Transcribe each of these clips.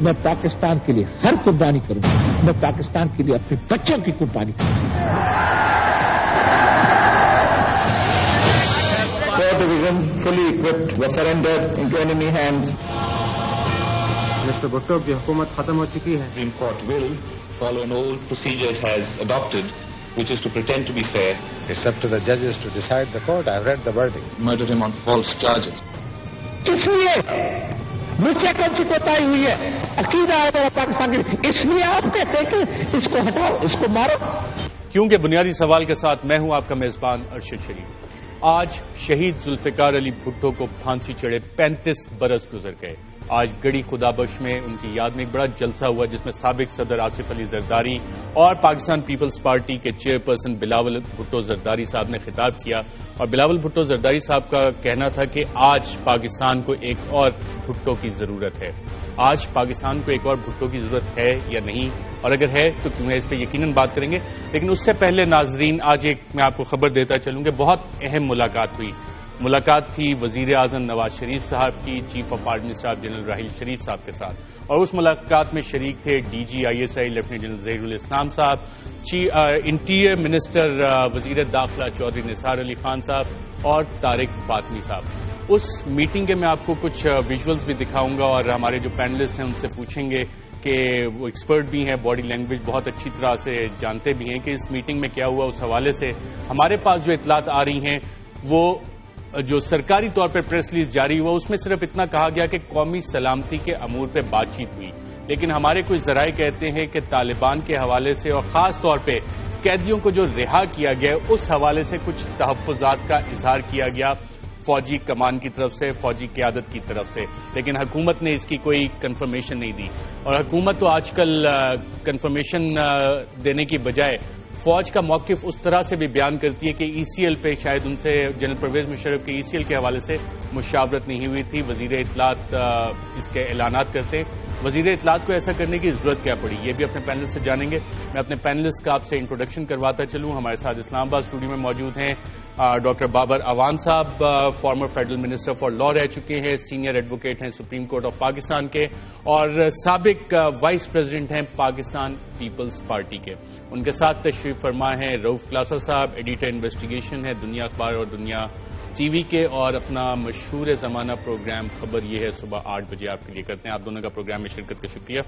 میں پاکستان کے لیے ہر قربانی کروں گا. میں پاکستان کے لیے اپنے بچوں کی قربانی کروں گا. Four divisions fully equipped were surrendered into enemy hands. Mr. Bhutto کی حکومت ختم ہو چکی ہے. Supreme Court will follow an old procedure it has adopted, which is to pretend to be fair. It's up to the judges to decide the court. I've read the verdict. Murdered him on false charges. اس لیے مجھ سے کون سی کوتاہی ہوئی ہے؟ عقیدہ ہے میرا پاکستان کی، اس لیے آپ کہتے ہیں کہ اس کو ہٹاؤ، اس کو مارو. کیونکہ بنیادی سوال کے ساتھ میں ہوں آپ کا میزبان ارشد شریف. آج شہید ذوالفقار علی بھٹو کو پھانسی چڑھے 35 برس گزر گئے. آج گڑی خدا بخش میں ان کی یاد میں ایک بڑا جلسہ ہوا جس میں سابق صدر آصف علی زرداری اور پاکستان پیپلز پارٹی کے چیئرپرسن بلاول بھٹو زرداری صاحب نے خطاب کیا. اور بلاول بھٹو زرداری صاحب کا کہنا تھا کہ آج پاکستان کو ایک اور بھٹو کی ضرورت ہے. آج پاکستان کو ایک اور بھٹو کی ضرورت ہے یا نہیں، اور اگر ہے تو کیوں ہے، اس پہ یقیناً بات کریں گے. لیکن اس سے پہلے ناظرین آج ایک میں آپ کو خبر دیتا چلوں کہ بہت اہم ملاقات ہوئی. ملاقات تھی وزیر اعظم نواز شریف صاحب کی chief of army staff general Raheel Sharif صاحب کے ساتھ، اور اس ملاقات میں شریک تھے D G I S I lieutenant general Zaheer ul-Islam صاحب، انٹیریئر منسٹر وزیر داخلہ چودھری نثار علی خان صاحب اور طارق فاطمی صاحب. اس میٹنگ کے میں آپ کو کچھ ویژولز بھی دکھاؤں گا اور ہمارے جو پینلسٹ ہیں ان سے پوچھیں گے کہ وہ ایکسپرٹ بھی ہیں، باڈی لینگویج بہت اچھی طرح سے جانتے بھی ہیں کہ اس میٹنگ میں کیا ہوا. اس حوالے سے ہمارے پاس جو اطلاعات آ رہی ہیں وہ جو سرکاری طور پر پریس ریلیز جاری ہوا اس میں صرف اتنا کہا گیا کہ قومی سلامتی کے امور پہ بات چیت ہوئی. لیکن ہمارے کچھ ذرائع کہتے ہیں کہ طالبان کے حوالے سے اور خاص طور پہ قیدیوں کو جو رہا کیا گیا اس حوالے سے کچھ تحفظات کا اظہار کیا گیا فوجی کمان کی طرف سے، فوجی قیادت کی طرف سے. لیکن حکومت نے اس کی کوئی کنفرمیشن نہیں دی، اور حکومت تو آج کل کنفرمیشن دینے کی بجائے فوج کا موقف اس طرح سے بھی بیان کرتی ہے کہ ای سی ایل پہ شاید ان سے جنرل پرویز مشرف کے ای سی ایل کے حوالے سے مشاورت نہیں ہوئی تھی. وزیر اطلاعات اس کے اعلانات کرتے. وزیر اطلاعات کو ایسا کرنے کی ضرورت کیا پڑی، یہ بھی اپنے پینلسٹ سے جانیں گے. میں اپنے پینلسٹ کا آپ سے انٹروڈکشن کرواتا چلوں. ہمارے ساتھ اسلام آباد اسٹوڈیو میں موجود ہیں doctor Babar Awan sahab, former federal minister for law رہ چکے ہیں، سینئر ایڈوکیٹ ہیں سپریم کورٹ آف پاکستان کے، اور سابق وائس پریزیڈنٹ ہیں پاکستان پیپلز پارٹی کے. ان کے ساتھ تشریف فرما ہیں رؤف کلاسا صاحب، ایڈیٹر انویسٹیگیشن ہے دنیا اخبار اور دنیا ٹی وی کے، اور اپنا مشہور زمانہ پروگرام خبر یہ ہے صبح 8 بجے آپ کے لیے کرتے ہیں. آپ دونوں کا پروگرام میں شرکت کا شکریہ.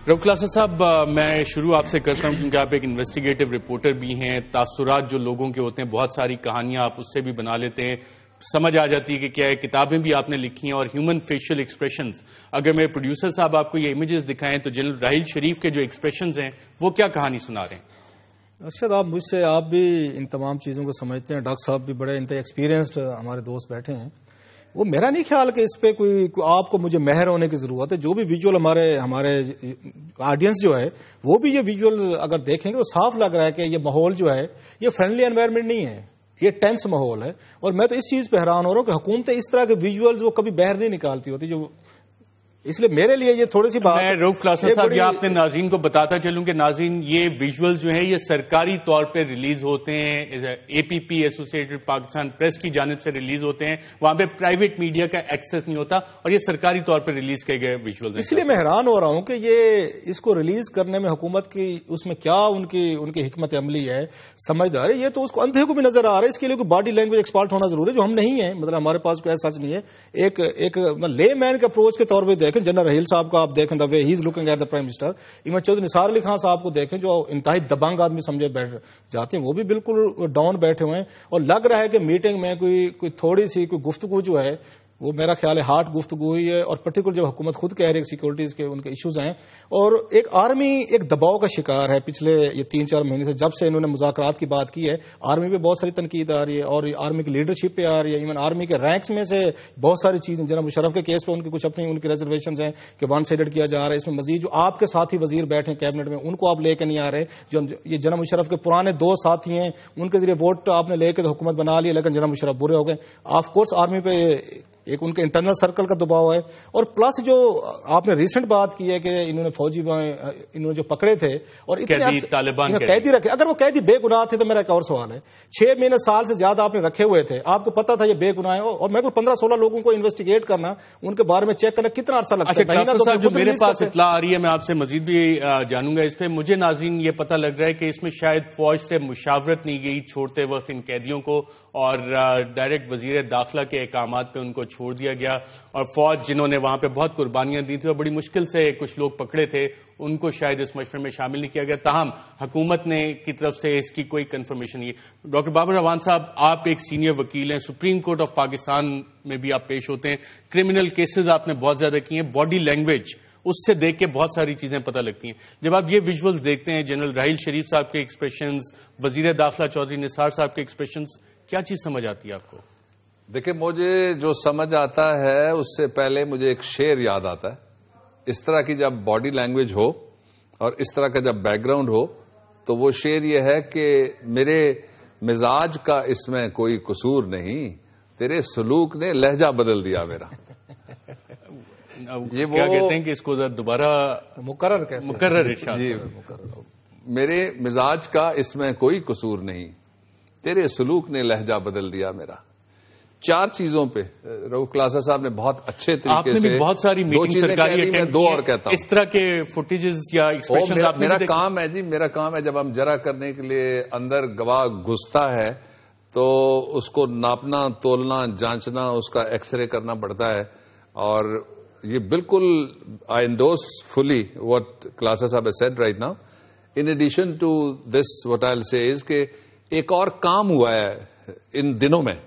رؤف کلاسا صاحب، میں شروع آپ سے کرتا ہوں کیونکہ آپ ایک انویسٹیگیٹو رپورٹر بھی ہیں. تاثرات جو لوگوں کے ہوتے ہیں، بہت ساری کہانیاں آپ اس سے بھی بنا لیتے ہیں، سمجھ آ جاتی ہے کہ کیا ہے. کتابیں بھی آپ نے لکھی ہیں اور ہیومن فیشل ایکسپریشنز. اگر میرے پروڈیوسر صاحب آپ کو یہ امیجز دکھائیں تو جنرل راحیل شریف کے جو ایکسپریشنز ہیں وہ کیا کہانی سنا رہے ہیں؟ ارشد، آپ مجھ سے آپ بھی ان تمام چیزوں کو سمجھتے ہیں. ڈاکٹر صاحب بھی بڑے انتہائی ایکسپیرینسڈ ہمارے دوست بیٹھے ہیں. وہ میرا نہیں خیال کہ اس پہ کوئی آپ کو مجھے مہر ہونے کی ضرورت ہے. جو بھی ویژول ہمارے آڈینس جو ہے وہ بھی یہ ویژول اگر دیکھیں گے تو صاف لگ رہا ہے کہ یہ ماحول جو ہے یہ فرینڈلی انوائرمنٹ نہیں ہے، یہ ٹینس ماحول ہے. اور میں تو اس چیز پہ حیران ہو رہا ہوں کہ حکومتیں اس طرح کے ویژولز وہ کبھی باہر نہیں نکالتی ہوتی. جو اس لیے میرے لیے یہ تھوڑی سی بات میں رؤف کلاسا صاحب یہ آپ نے ناظرین کو بتاتا چلوں کہ ناظرین یہ ویژولز جو ہیں یہ سرکاری طور پہ ریلیز ہوتے ہیں، اے پی پی ایسوسیٹڈ پاکستان پریس کی جانب سے ریلیز ہوتے ہیں. وہاں پہ پرائیویٹ میڈیا کا ایکسس نہیں ہوتا اور یہ سرکاری طور پہ ریلیز کیے گئے ویژولز ہیں. اس لیے میں حیران ہو رہا ہوں کہ یہ اس کو ریلیز کرنے میں حکومت کی اس میں کیا ان کی حکمت عملی ہے، سمجھدار ہے. یہ تو اس کو اندھے کو بھی نظر آ رہا ہے. اس کے لیے کوئی باڈی لینگویج ایکسپرٹ ہونا ضروری ہے جو ہم نہیں ہیں. مطلب ہمارے پاس کوئی ایسا نہیں ہے. ایک لے مین کے اپروچ کے طور پہ دیکھیں جنرل راحیل صاحب کو آپ دیکھیں، the way he is looking at the prime minister. Even Chaudhry Nisar Ali Khan صاحب کو دیکھیں جو انتہائی دبنگ آدمی سمجھے بیٹھ جاتے ہیں، وہ بھی بالکل ڈاؤن بیٹھے ہوئے ہیں. اور لگ رہا ہے کہ میٹنگ میں کوئی تھوڑی سی کوئی گفتگو جو ہے وہ میرا خیال ہے ہارڈ گفتگو ہوئی ہے. اور پرٹیکولر جب حکومت خود کہہ رہی ہے سیکورٹیز کے ان کے ایشوز ہیں اور ایک آرمی ایک دباؤ کا شکار ہے پچھلے یہ 3-4 مہینے سے. جب سے انہوں نے مذاکرات کی بات کی ہے آرمی پہ بہت ساری تنقید آ رہی ہے اور آرمی کی لیڈرشپ پہ آ رہی ہے. ایون آرمی کے رینکس میں سے بہت ساری چیزیں جناب مشرف کے کیس پہ ان کی کچھ اپنی ان کی ریزرویشنز ہیں کہ ون سائیڈڈ کیا جا رہا ہے. اس میں مزید جو آپ کے ساتھی وزیر بیٹھے ہیں کیبنٹ میں ان کو آپ لے کے نہیں آ رہے. جو یہ جناب مشرف کے پرانے 2 ساتھی ہیں ان کے ذریعے ووٹ آپ نے لے کے تو حکومت بنا لی لیکن جناب مشرف برے ہو گئے. آف کورس آرمی پہ ایک ان کے انٹرنل سرکل کا دباؤ ہے، اور پلس جو آپ نے ریسنٹ بات کی ہے کہ انہوں نے فوجی انہوں نے جو پکڑے تھے اور طالبان قیدی رکھے، اگر وہ قیدی بے گناہ تھے تو میرا ایک اور سوال ہے، 6 مہینے سال سے زیادہ آپ نے رکھے ہوئے تھے، آپ کو پتا تھا یہ بے گناہ ہے، اور میرے کو 15-16 لوگوں کو انویسٹیگیٹ کرنا، ان کے بارے میں چیک کرنا کتنا عرصہ لگتا ہے؟ اچھا صاحب، جو میرے پاس اطلاع آ رہی ہے میں آپ سے مزید بھی جانوں گا اس پہ، مجھے ناظرین یہ پتہ لگ رہا ہے کہ اس میں شاید فوج سے مشاورت نہیں گئی چھوڑتے وقت ان قیدیوں کو، اور ڈائریکٹ وزیر داخلہ کے احکامات پہ ان کو چھوڑ دیا گیا، اور فوج جنہوں نے وہاں پہ بہت قربانیاں دی تھیں اور بڑی مشکل سے کچھ لوگ پکڑے تھے ان کو شاید اس مشورے میں شامل نہیں کیا گیا، تاہم حکومت نے کی طرف سے اس کی کوئی کنفرمیشن نہیں ہے۔ ڈاکٹر بابر اعوان صاحب، آپ ایک سینئر وکیل ہیں، سپریم کورٹ آف پاکستان میں بھی آپ پیش ہوتے ہیں، کرمنل کیسز آپ نے بہت زیادہ کی ہیں، باڈی لینگویج اس سے دیکھ کے بہت ساری چیزیں پتہ لگتی ہیں، جب آپ یہ ویژولز دیکھتے ہیں، جنرل راحیل شریف صاحب کے ایکسپریشنز، وزیر داخلہ چودھری نثار صاحب کے ایکسپریشنز، کیا چیز سمجھ آتی ہے آپ کو؟ دیکھیں، مجھے جو سمجھ آتا ہے اس سے پہلے مجھے ایک شعر یاد آتا ہے، اس طرح کی جب باڈی لینگویج ہو اور اس طرح کا جب بیک گراؤنڈ ہو تو وہ شعر یہ ہے کہ میرے مزاج کا اس میں کوئی قصور نہیں، تیرے سلوک نے لہجہ بدل دیا میرا۔ یہ کیا کہتے ہیں کہ اس کو دوبارہ مقرر ارشاد؟ جی، میرے مزاج کا اس میں کوئی قصور نہیں، تیرے سلوک نے لہجہ بدل دیا میرا۔ 4 چیزوں پہ رؤوف کلاسا صاحب نے بہت اچھے طریقے سے، آپ نے بھی بہت ساری میٹنگ سرکاری اٹینڈ کی، 2 اور کہتا ہوں اس طرح کے فوٹیجز یا ایکسپریشنز آپ نے میرا کام ہے جی، میرا کام ہے جب ہم جرا کرنے کے لیے اندر گواہ گھستا ہے تو اس کو ناپنا، تولنا، جانچنا، اس کا ایکس رے کرنا پڑتا ہے، اور یہ بالکل آئی انڈورس فلی واٹ کلاسا صاحب has said right now. In addition to this what I will say is کہ ایک اور کام ہوا ہے ان دنوں میں،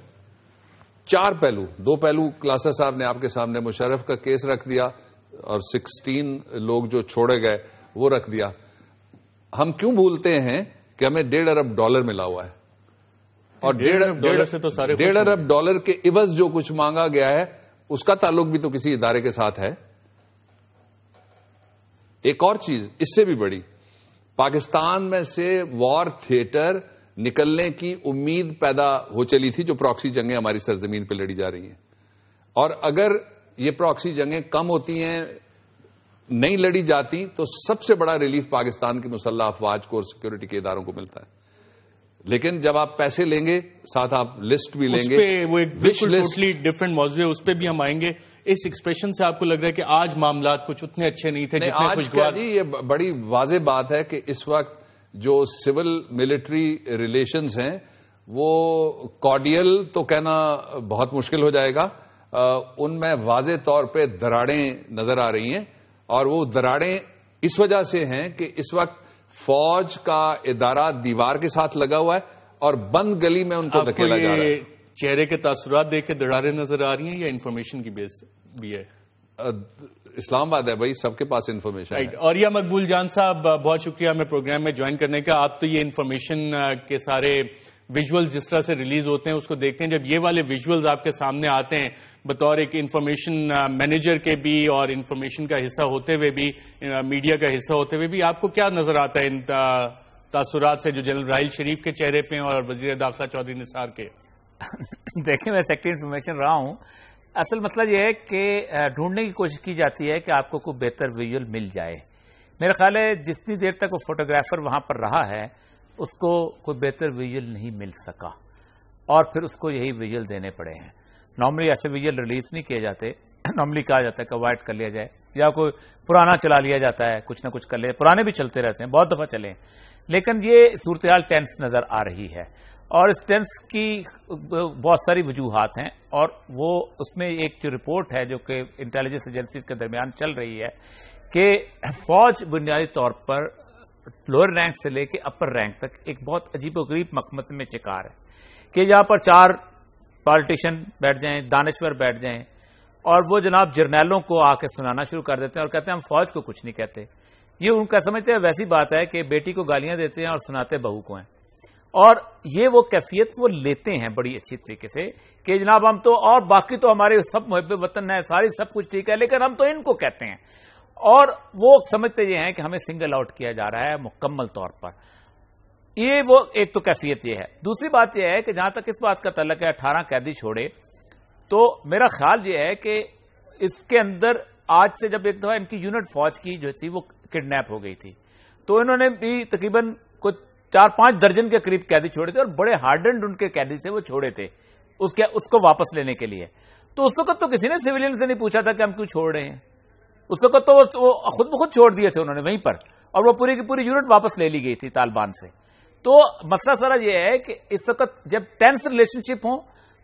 4 پہلو، 2 پہلو کلاسا صاحب نے آپ کے سامنے، مشرف کا کیس رکھ دیا اور 16 لوگ جو چھوڑے گئے وہ رکھ دیا۔ ہم کیوں بھولتے ہیں کہ ہمیں $1.5 ارب ملا ہوا ہے، اور $1.5 ارب کے عوض جو کچھ مانگا گیا ہے اس کا تعلق بھی تو کسی ادارے کے ساتھ ہے۔ ایک اور چیز اس سے بھی بڑی، پاکستان میں سے وار تھیٹر نکلنے کی امید پیدا ہو چلی تھی، جو پراکسی جنگیں ہماری سرزمین پہ لڑی جا رہی ہیں، اور اگر یہ پراکسی جنگیں کم ہوتی ہیں، نہیں لڑی جاتی، تو سب سے بڑا ریلیف پاکستان کی مسلح افواج کو اور سیکورٹی کے اداروں کو ملتا ہے۔ لیکن جب آپ پیسے لیں گے ساتھ آپ لسٹ بھی لیں گے، وہ ایک بالکل ٹوٹلی ڈفرنٹ موضوع ہے، اس پہ بھی ہم آئیں گے۔ اس ایکسپریشن سے آپ کو لگ رہا ہے کہ آج معاملات کچھ اتنے اچھے نہیں تھے جتنے خوشگوار؟ جی، یہ بڑی واضح بات ہے کہ اس وقت جو سول ملٹری ریلیشنز ہیں وہ کارڈیل تو کہنا بہت مشکل ہو جائے گا، ان میں واضح طور پہ دراڑیں نظر آ رہی ہیں، اور وہ دراڑیں اس وجہ سے ہیں کہ اس وقت فوج کا ادارہ دیوار کے ساتھ لگا ہوا ہے اور بند گلی میں ان کو دھکیلا جا رہا ہے۔ چہرے کے تاثرات دیکھ کے دراڑیں نظر آ رہی ہیں یا انفارمیشن کی بیس بھی ہے؟ اسلام آباد ہے بھائی، سب کے پاس انفارمیشن ہے۔ اور یا مقبول جان صاحب، بہت شکریہ ہمیں پروگرام میں جوائن کرنے کا۔ آپ تو یہ انفارمیشن کے سارے ویژول جس طرح سے ریلیز ہوتے ہیں اس کو دیکھتے ہیں، جب یہ والے ویژولز آپ کے سامنے آتے ہیں بطور ایک انفارمیشن مینیجر کے بھی اور انفارمیشن کا حصہ ہوتے ہوئے بھی، میڈیا کا حصہ ہوتے ہوئے بھی، آپ کو کیا نظر آتا ہے ان تاثرات سے جو جنرل راحیل شریف کے چہرے پہ اور وزیر داخلہ چودھری نثار کے؟ دیکھیں، میں سیکٹری انفارمیشن رہا ہوں، اصل مسئلہ یہ ہے کہ ڈھونڈنے کی کوشش کی جاتی ہے کہ آپ کو کوئی بہتر ویژول مل جائے۔ میرا خیال ہے جتنی دیر تک وہ فوٹوگرافر وہاں پر رہا ہے اس کو کوئی بہتر ویژول نہیں مل سکا، اور پھر اس کو یہی ویژول دینے پڑے ہیں۔ نارملی ایسے ویژول ریلیز نہیں کیے جاتے، نارملی کہا جاتا ہے کہ اوائڈ کر لیا جائے یا کوئی پرانا چلا لیا جاتا ہے، کچھ نہ کچھ کر لیا، پرانے بھی چلتے رہتے ہیں، بہت دفعہ چلے ہیں، لیکن یہ صورتحال ٹینس نظر آ رہی ہے، اور اس ٹینس کی بہت ساری وجوہات ہیں، اور وہ اس میں ایک جو رپورٹ ہے جو کہ انٹیلیجنس ایجنسیز کے درمیان چل رہی ہے کہ فوج بنیادی طور پر لوئر رینک سے لے کے اپر رینک تک ایک بہت عجیب و غریب مقمصے میں شکار ہے کہ یہاں پر 4 پالیٹیشین بیٹھ جائیں، دانشور بیٹھ جائیں، اور وہ جناب جرنیلوں کو آ کے سنانا شروع کر دیتے ہیں اور کہتے ہیں ہم فوج کو کچھ نہیں کہتے۔ یہ ان کا سمجھتے ہیں ویسی بات ہے کہ بیٹی کو گالیاں دیتے ہیں اور سناتے بہو کو ہیں، اور یہ وہ کیفیت وہ لیتے ہیں بڑی اچھی طریقے سے کہ جناب ہم تو، اور باقی تو ہمارے سب محب وطن ہیں، ساری سب کچھ ٹھیک ہے، لیکن ہم تو ان کو کہتے ہیں، اور وہ سمجھتے یہ ہیں کہ ہمیں سنگل آؤٹ کیا جا رہا ہے مکمل طور پر۔ یہ وہ ایک تو کیفیت یہ ہے۔ دوسری بات یہ ہے کہ جہاں تک اس بات کا تعلق ہے 18 قیدی چھوڑے، تو میرا خیال یہ ہے کہ اس کے اندر آج سے جب ایک دفعہ ان کی یونٹ فوج کی جو تھی وہ کڈنیپ ہو گئی تھی تو انہوں نے بھی تقریباً کچھ 4-5 درجن کے قریب قیدی چھوڑے تھے اور بڑے ہارڈنڈ ان کے قیدی تھے وہ چھوڑے تھے اس کو واپس لینے کے لیے. تو اس وقت تو کسی نے سویلین سے نہیں پوچھا تھا کہ ہم کیوں چھوڑ رہے ہیں. اس وقت تو وہ خود بخود چھوڑ دیے تھے انہوں نے وہیں پر, اور وہ پوری کی پوری یونٹ واپس لے لی گئی تھی طالبان سے. تو مسئلہ سارا یہ ہے کہ اس وقت جب ٹینس ریلیشن شپ ہوں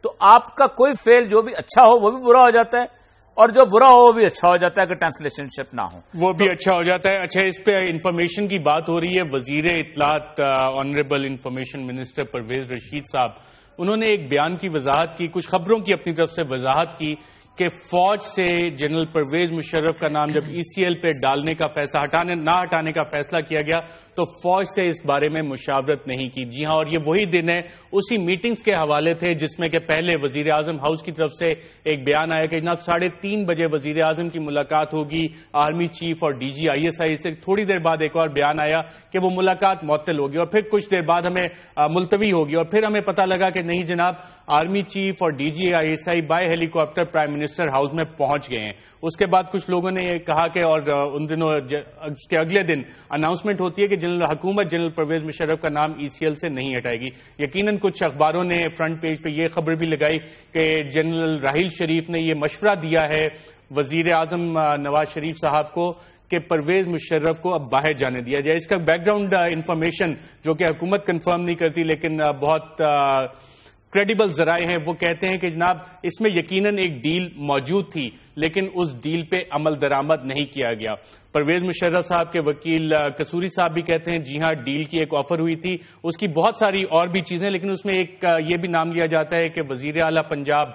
تو آپ کا کوئی فیل جو بھی اچھا ہو وہ بھی برا ہو جاتا ہے, اور جو برا ہو وہ بھی اچھا ہو جاتا ہے اگر ٹینس ریلیشن شپ نہ ہو وہ بھی اچھا ہو جاتا ہے. اچھا, اس پہ انفارمیشن کی بات ہو رہی ہے. وزیر اطلاعات honourable information minister Pervaiz Rasheed sahab, انہوں نے ایک بیان کی وضاحت کی, کچھ خبروں کی اپنی طرف سے وضاحت کی کہ فوج سے جنرل پرویز مشرف کا نام جب ای سی ایل پہ ڈالنے کا فیصلہ نہ ہٹانے کا فیصلہ کیا گیا تو فوج سے اس بارے میں مشاورت نہیں کی. جی ہاں, اور یہ وہی دن ہے, اسی میٹنگز کے حوالے تھے جس میں کہ پہلے وزیر اعظم ہاؤس کی طرف سے ایک بیان آیا کہ جناب 3:30 بجے وزیر اعظم کی ملاقات ہوگی آرمی چیف اور D G I S I سے. تھوڑی دیر بعد ایک اور بیان آیا کہ وہ ملاقات معطل ہوگی, اور پھر کچھ دیر بعد ہمیں ملتوی ہوگی, اور پھر ہمیں پتہ لگا کہ نہیں جناب, آرمی چیف اور D G I S I by helicopter prime minister house میں پہنچ گئے ہیں. اس کے بعد کچھ لوگوں نے یہ کہا کہ, اور ان دنوں اس کے اگلے دن اناؤنسمنٹ ہوتی ہے کہ حکومت جنرل پرویز مشرف کا نام ای سی ایل سے نہیں ہٹائے گی. یقیناً کچھ اخباروں نے فرنٹ پیج پہ یہ خبر بھی لگائی کہ جنرل راحیل شریف نے یہ مشورہ دیا ہے وزیر اعظم نواز شریف صاحب کو کہ پرویز مشرف کو اب باہر جانے دیا جائے. اس کا بیک گراؤنڈ انفارمیشن جو کہ حکومت کنفرم نہیں کرتی لیکن بہت کریڈیبل ذرائع ہیں, وہ کہتے ہیں کہ جناب اس میں یقیناً ایک ڈیل موجود تھی لیکن اس ڈیل پہ عمل درآمد نہیں کیا گیا. پرویز مشرف صاحب کے وکیل قصوری صاحب بھی کہتے ہیں جی ہاں, ڈیل کی ایک آفر ہوئی تھی, اس کی بہت ساری اور بھی چیزیں, لیکن اس میں ایک یہ بھی نام لیا جاتا ہے کہ وزیر اعلیٰ پنجاب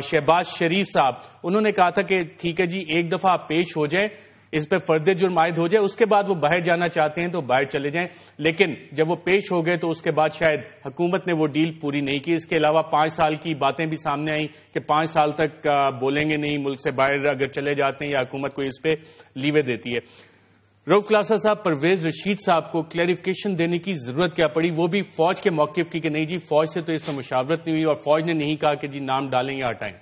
شہباز شریف صاحب, انہوں نے کہا تھا کہ ٹھیک ہے جی ایک دفعہ آپ پیش ہو جائیں, اس پہ فردر جرم عائد ہو جائے, اس کے بعد وہ باہر جانا چاہتے ہیں تو باہر چلے جائیں. لیکن جب وہ پیش ہو گئے تو اس کے بعد شاید حکومت نے وہ ڈیل پوری نہیں کی. اس کے علاوہ 5 سال کی باتیں بھی سامنے آئیں کہ 5 سال تک بولیں گے نہیں, ملک سے باہر اگر چلے جاتے ہیں یا حکومت کو اس پہ لیوے دیتی ہے. رؤف کلاسا صاحب, پرویز رشید صاحب کو کلیریفیکیشن دینے کی ضرورت کیا پڑی, وہ بھی فوج کے موقف کی کہ نہیں جی فوج سے تو اس میں مشاورت نہیں ہوئی اور فوج نے نہیں کہا کہ جی نام ڈالیں یا ہٹائیں.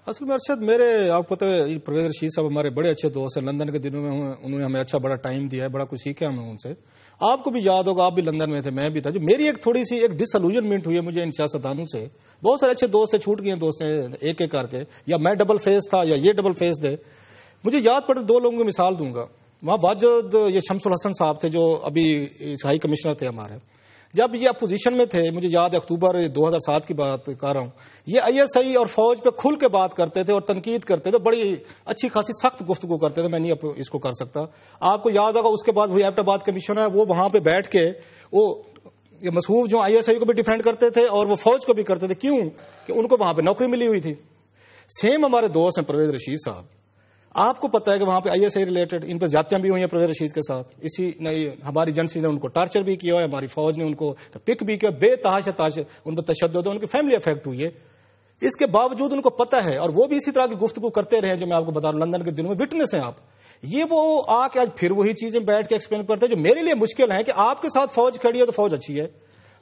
اصل میں ارشد, آپ کو پتہ ہے پرویز رشید صاحب ہمارے بڑے اچھے دوست ہیں. لندن کے دنوں میں انہوں نے ہمیں اچھا بڑا ٹائم دیا ہے, بڑا کچھ سیکھا ہمیں ان سے. آپ کو بھی یاد ہوگا, آپ بھی لندن میں تھے, میں بھی تھا. جو میری ایک تھوڑی سی ایک ڈس الوژنمنٹ ہوئی ہے مجھے ان سیاستدانوں سے, بہت سارے اچھے دوست ہیں, چھوٹ گئے دوست ہیں ایک ایک کر کے, یا میں ڈبل فیس تھا یا یہ ڈبل فیس تھے. مجھے یاد پڑے 2 لوگوں کی مثال دوں گا. وہاں واجد یہ شمس الحسن صاحب تھے جو ابھی ہائی کمشنر تھے ہمارے. جب یہ اپوزیشن میں تھے, مجھے یاد ہے اکتوبر 2007 کی بات کر رہا ہوں, یہ آئی ایس آئی اور فوج پہ کھل کے بات کرتے تھے اور تنقید کرتے تھے, بڑی اچھی خاصی سخت گفتگو کرتے تھے. میں نہیں اس کو کر سکتا. آپ کو یاد ہوگا اس کے بعد وہی ایبٹ آباد کمیشن ہے, وہ وہاں پہ بیٹھ کے وہ یہ مصحوف جو آئی ایس آئی کو بھی ڈیفینڈ کرتے تھے اور وہ فوج کو بھی کرتے تھے. کیوں کہ ان کو وہاں پہ نوکری ملی ہوئی تھی. سیم ہمارے دوست ہیں پرویز رشید صاحب. آپ کو پتا ہے کہ وہاں پہ آئی ایس آئی ریلیٹڈ ان پہ زیادتیاں بھی ہوئی ہیں پرویز رشید کے ساتھ. اسی ہماری ایجنسی نے ان کو ٹارچر بھی کیا ہے, ہماری فوج نے ان کو پک بھی کیا, بے تحاشا ان پہ تشدد ہے, ان کی فیملی افیکٹ ہوئی ہے. اس کے باوجود ان کو پتا ہے, اور وہ بھی اسی طرح کی گفتگو کرتے رہے جو میں آپ کو بتا رہا ہوں. لندن کے دنوں میں وٹنس ہیں آپ. یہ وہ آ کے آج پھر وہی چیزیں بیٹھ کے ایکسپلین کرتے ہیں جو میرے لیے مشکل ہے کہ آپ کے ساتھ فوج کھڑی ہے تو فوج اچھی ہے,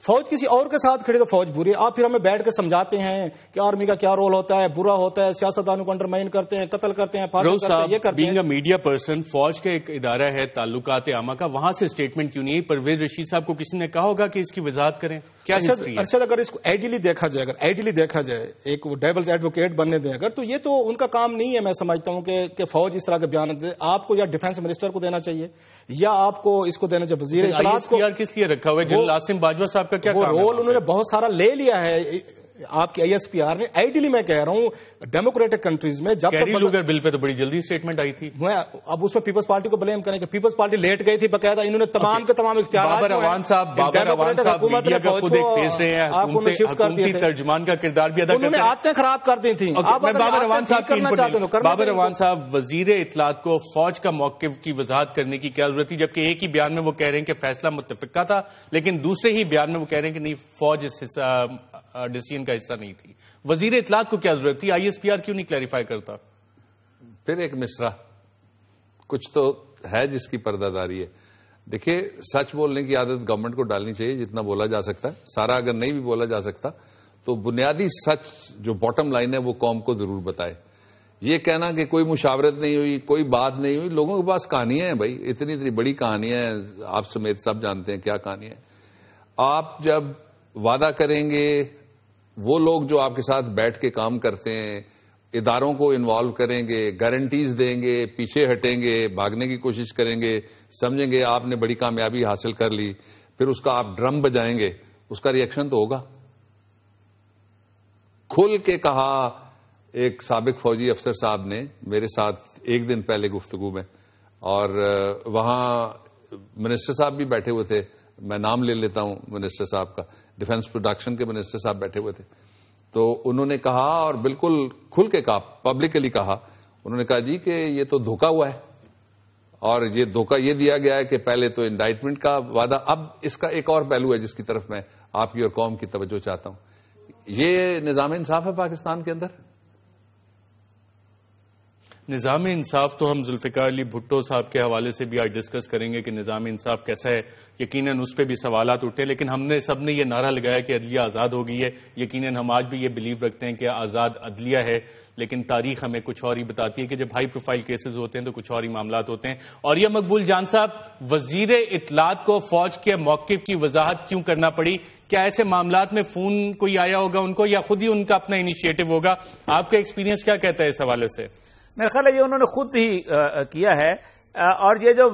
فوج کسی اور کے ساتھ کھڑی تو فوج بری ہے. آپ پھر ہمیں بیٹھ کے سمجھاتے ہیں کہ آرمی کا کیا رول ہوتا ہے, برا ہوتا ہے, سیاستدانوں کو انڈرمائن کرتے ہیں, قتل کرتے ہیں, پھانسی کرتے ہیں, یہ کرتے ہیں. بینگ اے میڈیا پرسن, فوج کا ایک ادارہ ہے تعلقات عامہ کا, وہاں سے اسٹیٹمنٹ کیوں نہیں؟ پرویز رشید صاحب کو کسی نے کہا ہوگا کہ اس کی وضاحت کریں. کیا ارشد, اگر اس کو آئیڈیلی دیکھا جائے ایک وہ ڈیولز ایڈوکیٹ بننے دیں اگر, تو یہ تو ان کا کام نہیں ہے. میں سمجھتا ہوں کہ فوج اس طرح کے بیان دے. آپ کو یا ڈیفینس منسٹر کو دینا چاہیے یا آپ کو اس کو دینا چاہیے وزیر اطلاعات کو. کس لیے رکھا ہوا ہے جنرل عاصم باجوہ صاحب کا کیا رول؟ انہوں نے بہت سارا لے لیا ہے آپ کے آئی ایس پی آر نے. آئیڈیلی میں کہہ رہا ہوں ڈیموکریٹک کنٹریز میں جب کیری لوگر بل پہ تو بڑی جلدی اسٹیٹمنٹ آئی تھی. اب اس میں پیپلز پارٹی کو بلیم کریں کہ پیپلز پارٹی لیٹ گئی تھی باقاعدہ. انہوں نے تمام کے تمام اختیارات بابر اعوان صاحب میڈیا کا خود ایک فیس رہے ہیں, حکومتی ترجمان کا کردار بھی ادا کرتے ہیں. انہوں نے عادتیں خراب کر دی تھیں. بابر اعوان صاحب, وزیر اطلاعات کو فوج کا موقف کی وضاحت کرنے کی کیا ضرورت تھی, جبکہ ایک ہی بیان میں وہ کہہ رہے ہیں کہ فیصلہ متفقہ تھا, لیکن دوسرے ہی بیان میں وہ کہہ رہے ہیں کہ نہیں فوج اس ڈیسیژن کا حصہ نہیں تھی. وزیر اطلاعات کو کیا ضرورت تھی؟ آئی ایس پی آر کیوں نہیں کلیریفائی کرتا؟ پھر ایک مصرع کچھ تو ہے جس کی پردہ داری ہے. دیکھیے, سچ بولنے کی عادت گورنمنٹ کو ڈالنی چاہیے جتنا بولا جا سکتا ہے. سارا اگر نہیں بھی بولا جا سکتا تو بنیادی سچ جو باٹم لائن ہے وہ قوم کو ضرور بتائے. یہ کہنا کہ کوئی مشاورت نہیں ہوئی, کوئی بات نہیں ہوئی, لوگوں کے پاس کہانیاں ہیں بھائی, اتنی بڑی کہانیاں ہیں, آپ سمیت سب جانتے ہیں کیا کہانیاں ہیں. آپ جب وعدہ کریں گے, وہ لوگ جو آپ کے ساتھ بیٹھ کے کام کرتے ہیں اداروں کو انوالو کریں گے, گارنٹیز دیں گے, پیچھے ہٹیں گے, بھاگنے کی کوشش کریں گے, سمجھیں گے آپ نے بڑی کامیابی حاصل کر لی, پھر اس کا آپ ڈرم بجائیں گے, اس کا ریئیکشن تو ہوگا. کھل کے کہا ایک سابق فوجی افسر صاحب نے میرے ساتھ ایک دن پہلے گفتگو میں, اور وہاں منسٹر صاحب بھی بیٹھے ہوئے تھے, میں نام لے لیتا ہوں منسٹر صاحب کا, ڈیفنس پروڈکشن کے منسٹر صاحب بیٹھے ہوئے تھے. تو انہوں نے کہا, اور بالکل کھل کے کہا, پبلکلی کہا, انہوں نے کہا جی کہ یہ تو دھوکہ ہوا ہے, اور یہ دھوکہ یہ دیا گیا ہے کہ پہلے تو انڈائٹمنٹ کا وعدہ. اب اس کا ایک اور پہلو ہے جس کی طرف میں آپ کی اور قوم کی توجہ چاہتا ہوں. یہ نظام انصاف ہے پاکستان کے اندر. نظام انصاف تو ہم ذوالفقار علی بھٹو صاحب کے حوالے سے بھی آج ڈسکس کریں گے کہ نظام انصاف کیسا ہے. یقیناً اس پہ بھی سوالات اٹھے, لیکن ہم نے سب نے یہ نعرہ لگایا کہ عدلیہ آزاد ہو گئی ہے. یقیناً ہم آج بھی یہ بلیو رکھتے ہیں کہ آزاد عدلیہ ہے, لیکن تاریخ ہمیں کچھ اور ہی بتاتی ہے کہ جب ہائی پروفائل کیسز ہوتے ہیں تو کچھ اور ہی معاملات ہوتے ہیں. اور یہ مقبول جان صاحب, وزیر اطلاعات کو فوج کے موقف کی وضاحت کیوں کرنا پڑی؟ کیا ایسے معاملات میں فون کوئی آیا ہوگا ان کو, یا خود ہی ان کا اپنا انیشیٹو ہوگا؟ آپ کا ایکسپیرینس کیا کہتا ہے اس حوالے سے؟ میرا خیال ہے یہ انہوں نے خود ہی کیا ہے, اور یہ جو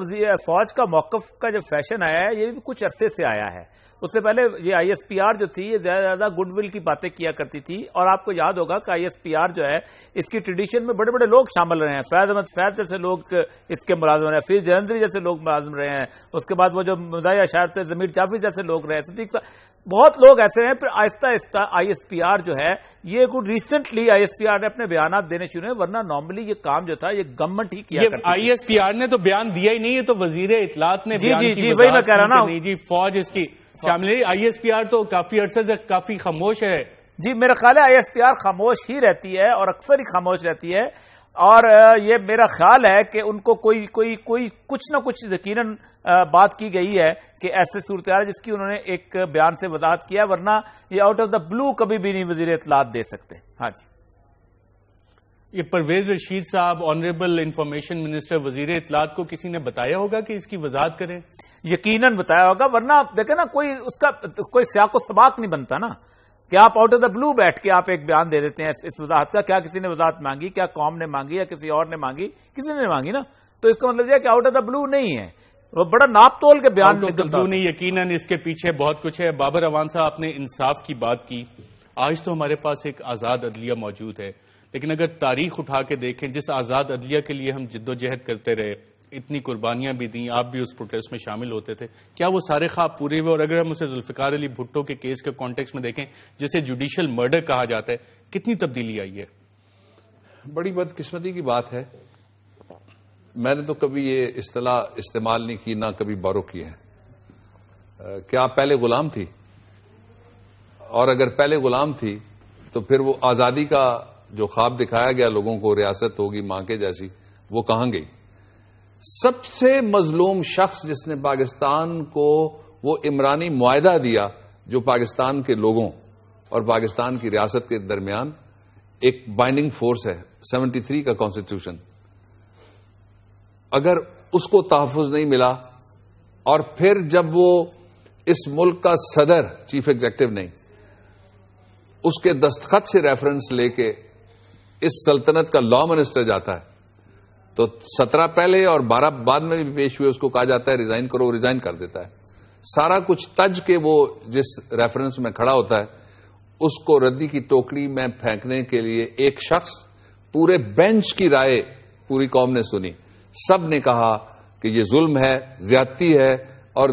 فوج کا موقف کا جو فیشن آیا ہے یہ بھی کچھ عرصے سے آیا ہے. اس سے پہلے یہ آئی ایس پی آر جو تھی یہ زیادہ گڈ ول کی باتیں کیا کرتی تھی, اور آپ کو یاد ہوگا کہ آئی ایس پی آر جو ہے اس کی ٹریڈیشن میں بڑے بڑے لوگ شامل رہے ہیں. فیض احمد فیض جیسے لوگ اس کے ملازم رہے ہیں, حفیظ جلندری جیسے لوگ ملازم رہے ہیں, اس کے بعد وہ جو مدعی شاعر تھے ضمیر جعفری جیسے لوگ رہے ہیں, بہت لوگ ایسے ہیں. پھر آہستہ آہستہ آئی ایس پی آر جو ہے یہ کچھ recently I S P R نے اپنے بیانات دینے شروع ہیں, ورنہ نارملی یہ کام جو تھا یہ گورنمنٹ ہی کیا کرتی. آئی ایس پی آر نے تو بیان دیا ہی نہیں, یہ تو وزیر اطلاعات نے بیان کی. جی وہی میں کہہ رہا ہوں, جی فوج اس کی شامل ہے. آئی ایس پی آر تو کافی عرصے سے کافی خاموش ہے. جی میرا خیال ہے آئی ایس پی آر خاموش ہی رہتی ہے, اور اکثر ہی خاموش رہتی ہے, اور یہ میرا خیال ہے کہ ان کو کوئی کچھ نہ کچھ یقیناً بات کی گئی ہے کہ ایسے صورتحال جس کی انہوں نے ایک بیان سے وضاحت کیا, ورنہ یہ آؤٹ آف دا بلو کبھی بھی نہیں وزیر اطلاعات دے سکتے. ہاں جی, یہ پرویز رشید صاحب آنریبل انفارمیشن منسٹر وزیر اطلاعات کو کسی نے بتایا ہوگا کہ اس کی وضاحت کریں؟ یقیناً بتایا ہوگا, ورنہ دیکھیں نا اس کا کوئی سیاق و سباق نہیں بنتا نا کہ آپ آؤٹ آف دا بلو بیٹھ کے آپ ایک بیان دے دیتے ہیں اس وضاحت کا. کیا کسی نے وضاحت مانگی؟ کیا قوم نے مانگی یا کسی اور نے مانگی؟ کسی نے مانگی نا. تو اس کا مطلب یہ کہ آؤٹ آف دا بلو نہیں ہے, وہ بڑا ناپ تول کے بیان بلو نہیں. یقیناً اس کے پیچھے بہت کچھ ہے. بابر اعوان صاحب آپ نے انصاف کی بات کی. آج تو ہمارے پاس ایک آزاد عدلیہ موجود ہے, لیکن اگر تاریخ اٹھا کے دیکھیں, جس آزاد عدلیہ کے لیے ہم جد و جہد کرتے رہے, اتنی قربانیاں بھی دیں, آپ بھی اس پروٹیسٹ میں شامل ہوتے تھے, کیا وہ سارے خواب پورے ہوئے؟ اور اگر ہم اسے ذوالفقار علی بھٹو کے کیس کے کانٹیکس میں دیکھیں جسے جوڈیشل مرڈر کہا جاتا ہے, کتنی تبدیلی آئی ہے؟ بڑی بدقسمتی کی بات ہے. میں نے تو کبھی یہ اصطلاح استعمال نہیں کی, نہ کبھی بورو کی ہے. کیا آپ پہلے غلام تھی؟ اور اگر پہلے غلام تھی تو پھر وہ آزادی کا جو خواب دکھایا گیا لوگوں کو, ریاست ہوگی ماں کے جیسی, وہ کہاں گئی؟ سب سے مظلوم شخص جس نے پاکستان کو وہ عمرانی معاہدہ دیا جو پاکستان کے لوگوں اور پاکستان کی ریاست کے درمیان ایک بائنڈنگ فورس ہے, 73 کا کانسٹیٹیوشن, اگر اس کو تحفظ نہیں ملا, اور پھر جب وہ اس ملک کا صدر, چیف ایگزیکٹو نہیں, اس کے دستخط سے ریفرنس لے کے اس سلطنت کا لا منسٹر جاتا ہے, تو 17 پہلے اور 12 بعد میں بھی پیش ہوئے, اس کو کہا جاتا ہے ریزائن کرو, ریزائن کر دیتا ہے. سارا کچھ تج کے وہ جس ریفرنس میں کھڑا ہوتا ہے, اس کو ردی کی ٹوکری میں پھینکنے کے لیے ایک شخص, پورے بینچ کی رائے پوری قوم نے سنی, سب نے کہا کہ یہ ظلم ہے, زیادتی ہے, اور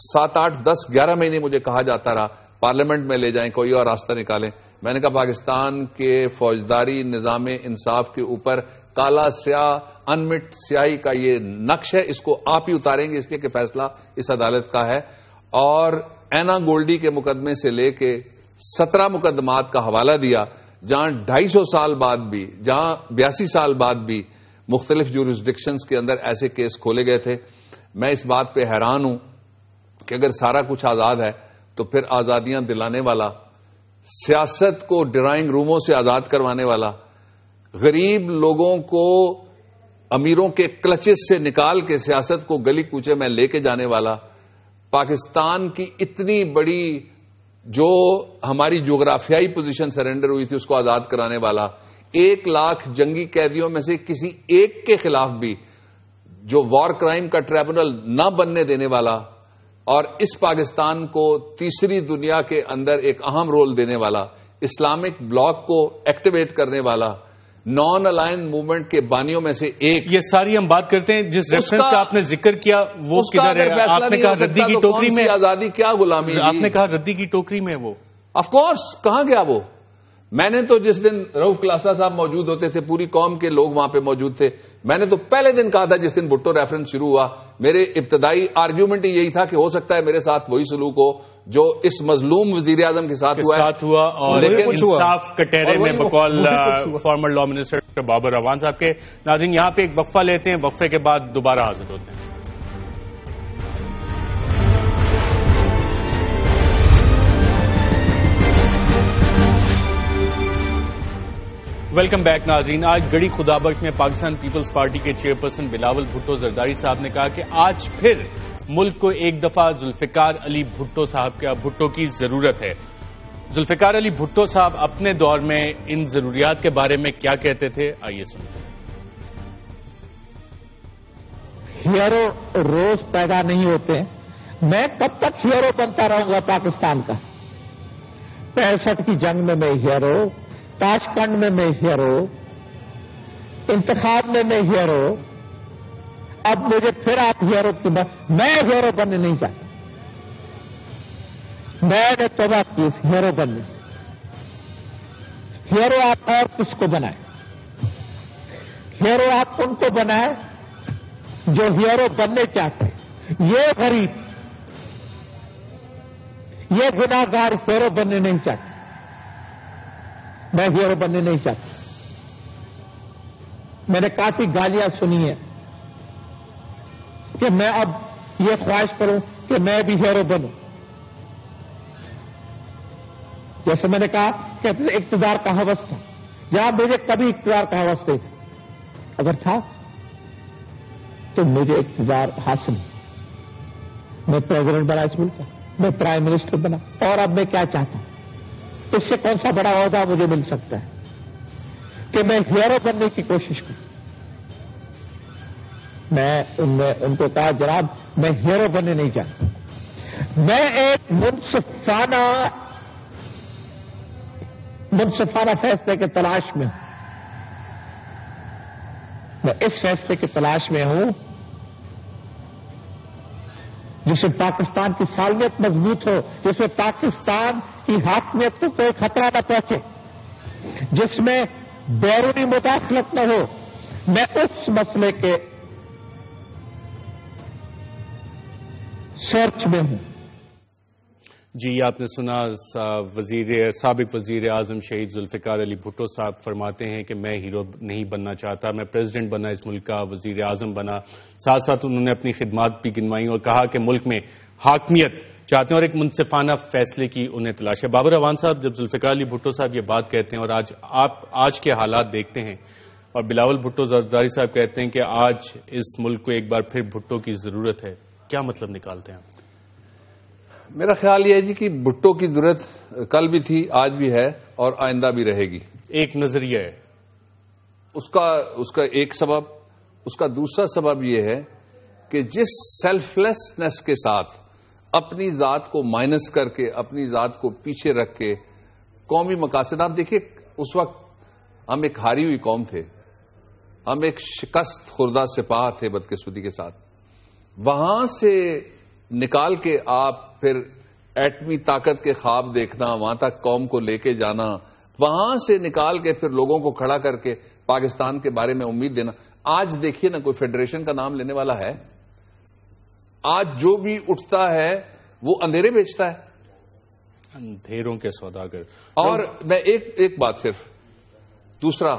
7, 8, 10, 11 مہینے مجھے کہا جاتا رہا پارلیمنٹ میں لے جائیں, کوئی اور راستہ نکالیں. میں نے کہا پاکستان کے فوجداری نظام انصاف کے اوپر کالا سیاہ انمٹ سیاہی کا یہ نقش ہے, اس کو آپ ہی اتاریں گے, اس لیے کہ فیصلہ اس عدالت کا ہے. اور اینا گولڈی کے مقدمے سے لے کے 17 مقدمات کا حوالہ دیا, جہاں 250 سال بعد بھی, جہاں 82 سال بعد بھی مختلف جورسڈکشنز کے اندر ایسے کیس کھولے گئے تھے. میں اس بات پہ حیران ہوں کہ اگر سارا کچھ آزاد ہے تو پھر آزادیاں دلانے والا سیاست کو ڈرائنگ روموں سے آزاد کروانے والا، غریب لوگوں کو امیروں کے کلچز سے نکال کے سیاست کو گلی کوچے میں لے کے جانے والا، پاکستان کی اتنی بڑی جو ہماری جغرافیائی پوزیشن سرنڈر ہوئی تھی اس کو آزاد کرانے والا، 1 لاکھ جنگی قیدیوں میں سے کسی ایک کے خلاف بھی جو وار کرائم کا ٹریبونل نہ بننے دینے والا، اور اس پاکستان کو تیسری دنیا کے اندر ایک اہم رول دینے والا، اسلامک بلاک کو ایکٹیویٹ کرنے والا، نان الائن موومنٹ کے بانیوں میں سے ایک۔ یہ ساری ہم بات کرتے ہیں جس ریفرنس کا آپ نے ذکر کیا وہ کدھر ہے؟ آپ نے کہا ردی کی ٹوکری میں آزادی کیا غلامی؟ آپ نے کہا ردی کی ٹوکری میں وہ آف کورس کہاں گیا وہ؟ میں نے تو جس دن رؤف کلاسا صاحب موجود ہوتے تھے پوری قوم کے لوگ وہاں پہ موجود تھے، میں نے تو پہلے دن کہا تھا جس دن بھٹو ریفرنس شروع ہوا، میرے ابتدائی آرگیومنٹ یہی تھا کہ ہو سکتا ہے میرے ساتھ وہی سلوک ہو جو اس مظلوم وزیر اعظم کے ساتھ ہوا اور انصاف کٹہرے میں بقول former law minister Babar Awan sahib کے۔ ناظرین یہاں پہ ایک وقفہ لیتے ہیں، وقفے کے بعد دوبارہ حاضر ہوتے ہیں۔ ویلکم بیک ناظرین، آج گڑی خدا بخش میں پاکستان پیپلز پارٹی کے چیئرپرسن بلاول بھٹو زرداری صاحب نے کہا کہ آج پھر ملک کو ایک دفعہ ذوالفقار علی بھٹو کی ضرورت ہے۔ ذوالفقار علی بھٹو صاحب اپنے دور میں ان ضروریات کے بارے میں کیا کہتے تھے، آئیے سنتے ہیں۔ ہیرو روز پیدا نہیں ہوتے، میں کب تک ہیرو بنتا رہوں گا پاکستان کا؟ 65 کی جنگ میں ہیرو، تاشکنڈ میں ہیرو، انتخاب میں ہیرو، اب مجھے پھر آپ ہیرو کی بات، میں ہیرو بننے نہیں چاہتا، میں نے توبہ کی اس ہیرو بننے سے۔ ہیرو آپ اور کس کو بنائیں؟ ہیرو آپ ان کو بنائیں جو ہیرو بننے چاہتے ہیں۔ یہ غریب، یہ گناہگار ہیرو بننے نہیں چاہتے، میں ہیرو بننے نہیں چاہتا۔ میں نے کافی گالیاں سنی ہیں کہ میں اب یہ خواہش کروں کہ میں بھی ہیرو بنوں۔ جیسے میں نے کہا کہ اقتدار کا ہوس تھا، جہاں مجھے کبھی اقتدار کا ہوس نہیں تھا، اگر تھا تو مجھے اقتدار حاصل، میں پریزیڈنٹ بنا اس ملک کا، میں پرائم منسٹر بنا، اور اب میں کیا چاہتا ہوں؟ اس سے کون سا بڑا عہدہ مجھے مل سکتا ہے کہ میں ہیرو بننے کی کوشش کروں؟ میں ان کو کہا جناب میں ہیرو بننے نہیں چاہتا، میں ایک منصفانہ فیصلے کی تلاش میں ہوں، میں اس فیصلے کی تلاش میں ہوں جس میں پاکستان کی سالمیت مضبوط ہو، جس میں پاکستان کی حاکمیت کو کوئی خطرہ نہ پہنچے، جس میں بیرونی مداخلت نہ ہو۔ میں اس مسئلے کے سرچ میں ہوں۔ جی آپ نے سنا سابق وزیر اعظم شہید ذوالفقار علی بھٹو صاحب فرماتے ہیں کہ میں ہیرو نہیں بننا چاہتا، میں پریزیڈنٹ بنا اس ملک کا، وزیر اعظم بنا، ساتھ ساتھ انہوں نے اپنی خدمات بھی گنوائی اور کہا کہ ملک میں حاکمیت چاہتے ہیں اور ایک منصفانہ فیصلے کی انہیں تلاش ہے۔ بابر اعوان صاحب، جب ذوالفقار علی بھٹو صاحب یہ بات کہتے ہیں اور آج کے حالات دیکھتے ہیں اور بلاول بھٹو زرداری صاحب کہتے ہیں کہ آج اس ملک کو ایک بار پھر بھٹو کی ضرورت ہے، کیا مطلب نکالتے ہیں آپ؟ میرا خیال یہ ہے جی کہ بھٹو کی ضرورت کل بھی تھی، آج بھی ہے اور آئندہ بھی رہے گی۔ ایک نظریہ ہے اس کا ایک سبب، اس کا دوسرا سبب یہ ہے کہ جس سیلف لیسنس کے ساتھ اپنی ذات کو مائنس کر کے، اپنی ذات کو پیچھے رکھ کے قومی مقاصد، آپ دیکھیے اس وقت ہم ایک ہاری ہوئی قوم تھے، ہم ایک شکست خوردہ سپاہ تھے بدقسمتی کے ساتھ، وہاں سے نکال کے آپ پھر ایٹمی طاقت کے خواب دیکھنا، وہاں تک قوم کو لے کے جانا، وہاں سے نکال کے پھر لوگوں کو کھڑا کر کے پاکستان کے بارے میں امید دینا۔ آج دیکھیے نا، کوئی فیڈریشن کا نام لینے والا ہے؟ آج جو بھی اٹھتا ہے وہ اندھیرے بیچتا ہے، اندھیروں کے سوداگر۔ اور میں ایک بات صرف دوسرا،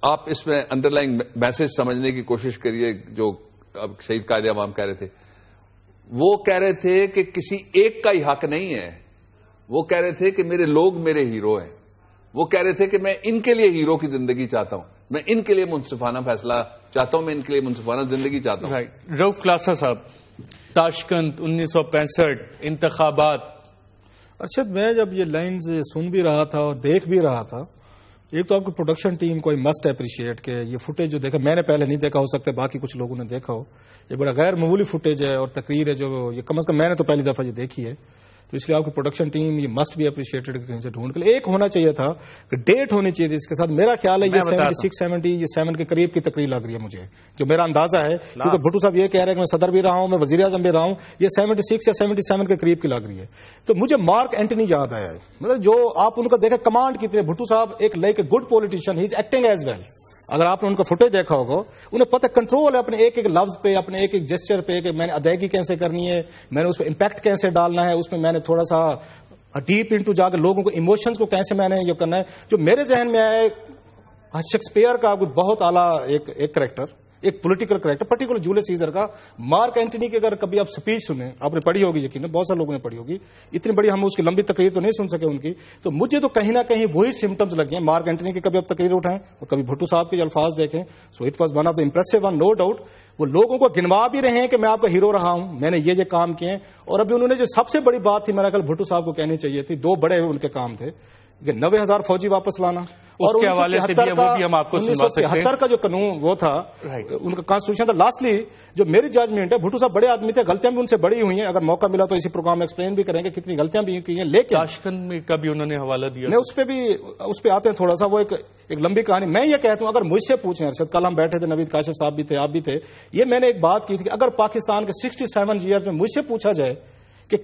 آپ اس میں انڈر لائن میسج سمجھنے کی کوشش کریے جو اب شہید قائد عوام کہہ رہے تھے۔ وہ کہہ رہے تھے کہ کسی ایک کا ہی حق نہیں ہے، وہ کہہ رہے تھے کہ میرے لوگ میرے ہیرو ہیں. وہ کہہ رہے تھے کہ میں ان کے لیے ہیرو کی زندگی چاہتا ہوں, میں ان کے لیے منصفانہ فیصلہ چاہتا ہوں, میں ان کے لیے منصفانہ زندگی چاہتا ہوں. رؤف کلاسا صاحب, تاشقند 1965 انتخابات. ارشد, میں جب یہ لائنز سن بھی رہا تھا اور دیکھ بھی رہا تھا, ایک تو آپ کی پروڈکشن ٹیم کو مسٹ اپریشیٹ کہ یہ فوٹیج جو دیکھا, میں نے پہلے نہیں دیکھا, ہو سکتا ہے باقی کچھ لوگوں نے دیکھا ہو, یہ بڑا غیر معمولی فوٹیج ہے اور تقریر ہے جو یہ کم از کم میں نے تو پہلی دفعہ یہ دیکھی ہے, تو اس لیے آپ کی پروڈکشن ٹیم یہ مسٹ بھی اپریشیٹڈ کہیں سے ڈھونڈ کے لیے. ایک ہونا چاہیے تھا کہ ڈیٹ ہونی چاہیے تھی اس کے ساتھ. میرا خیال ہے یہ 76 70 یہ 7 کے قریب کی تقریر لگ رہی ہے مجھے, جو میرا اندازہ ہے, کیونکہ بھٹو صاحب یہ کہہ رہے ہیں کہ میں صدر بھی رہا ہوں, میں وزیر اعظم بھی رہا ہوں, یہ 76 یا 77 کے قریب کی لگ رہی ہے. تو مجھے مارک اینٹنی یاد آیا ہے, مطلب جو آپ ان کا دیکھیں کمانڈ کی طرح. بھٹو صاحب ایک like a good politician, he is acting as well. اگر آپ نے ان کا فوٹیج دیکھا ہوگا, انہیں پتہ کنٹرول ہے اپنے ایک ایک لفظ پہ, اپنے ایک ایک جسچر پہ, کہ میں نے ادائیگی کیسے کرنی ہے, میں نے اس پہ امپیکٹ کیسے ڈالنا ہے, اس میں نے تھوڑا سا ڈیپ انٹو جا کے لوگوں کو ایموشنز کو کیسے میں نے یہ کرنا ہے. جو میرے ذہن میں آئے, شیکسپیئر کا بہت اعلیٰ ایک کریکٹر, ایک political character, particular Julius Caesar کا, مارک اینٹنی کی اگر کبھی آپ سپیچ سنیں, آپ نے پڑھی ہوگی یقیناً, بہت سارے لوگوں نے پڑھی ہوگی, اتنی بڑی ہم اس کی لمبی تقریر تو نہیں سن سکے ان کی, تو مجھے تو کہیں نہ کہیں وہی سمٹمز لگے ہیں مارک اینٹنی کی. کبھی آپ تقریر اٹھائیں اور کبھی بھٹو صاحب کے الفاظ دیکھیں, so it was one of the impressive one, no doubt. وہ لوگوں کو گنوا بھی رہے ہیں کہ میں آپ کا ہیرو رہا ہوں, میں نے یہ کام کیے ہیں. اور ابھی انہوں نے جو سب سے بڑی بات تھی, میرا خیال بھٹو صاحب کو کہنی چاہیے تھی, 2 بڑے ان کے کام تھے کہ 90,000 فوجی واپس لانا, اور اس کے حوالے سے بھی وہ بھی ہم آپ کو سنوا سکتے ہیں. 1973 کا جو قانون وہ تھا, ان کا کانسٹیٹیوشن تھا. لاسٹلی جو میری ججمنٹ ہے, بھٹو صاحب بڑے آدمی تھے, غلطیاں بھی ان سے بڑی ہوئی ہیں, اگر موقع ملا تو اسی پروگرام میں ایکسپلین بھی کریں گے کتنی غلطیاں بھی کی ہیں. لیکن تاشقند میں کبھی انہوں نے حوالہ دیا, میں اس پہ آتے ہیں تھوڑا سا, وہ ایک لمبی کہانی. میں یہ کہتا ہوں, اگر مجھ سے پوچھیں ارشد, کل ہم بیٹھے تھے, نوید کاشف صاحب بھی تھے, آپ بھی تھے, یہ میں نے ایک بات کی تھی کہ اگر پاکستان کے 67 ایئرز میں مجھ سے پوچھا جائے کہ